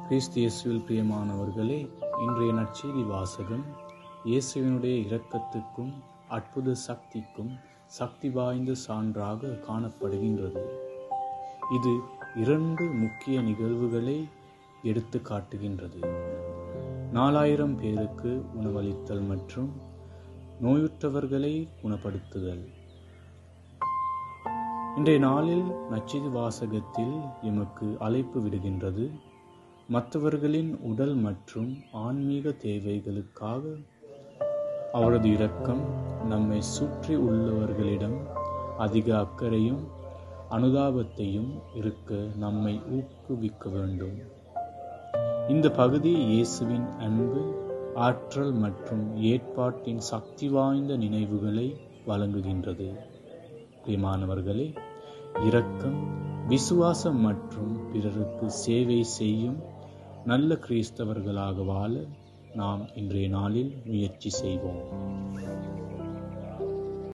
கிறிஸ்து இயேசுவில் பிரியமானவர்களே, இன்றைய நற்செய்தி வாசகம் இயேசுவினுடைய இரக்கத்துக்கும் அற்புத சக்திக்கும் சக்தி வாய்ந்த சான்றாக காணப்படுகின்றது. இது 2 முக்கிய நிகழ்வுகளை எடுத்து காட்டுகின்றது. 4000 பேருக்கு உணவளித்தல் மற்றும் நோயுற்றவர்களை குணப்படுத்துதல். இன்றைய நாளில் நற்செய்தி வாசகத்தில் எமக்கு அழைப்பு விடுகின்றது. மற்றவர்களின் உடல் மற்றும் ஆன்மீக தேவைகளுக்காக அவரது இரக்கம் நம்மை சுற்றி உள்ளவர்களிடம் அதிக அக்கறையும் அனுதாபத்தையும் இருக்க நம்மை ஊக்குவிக்க வேண்டும். இந்த பகுதி இயேசுவின் அன்பு, ஆற்றல் மற்றும் ஏற்பாட்டின் சக்தி வாய்ந்த நினைவுகளை வழங்குகின்றது. பிரியமானவர்களே, இரக்கம், விசுவாசம் மற்றும் பிறருக்கு சேவை செய்யும் நல்ல கிறிஸ்தவர்களாக வாழ நாம் இன்றைய நாளில் முயற்சி செய்வோம்.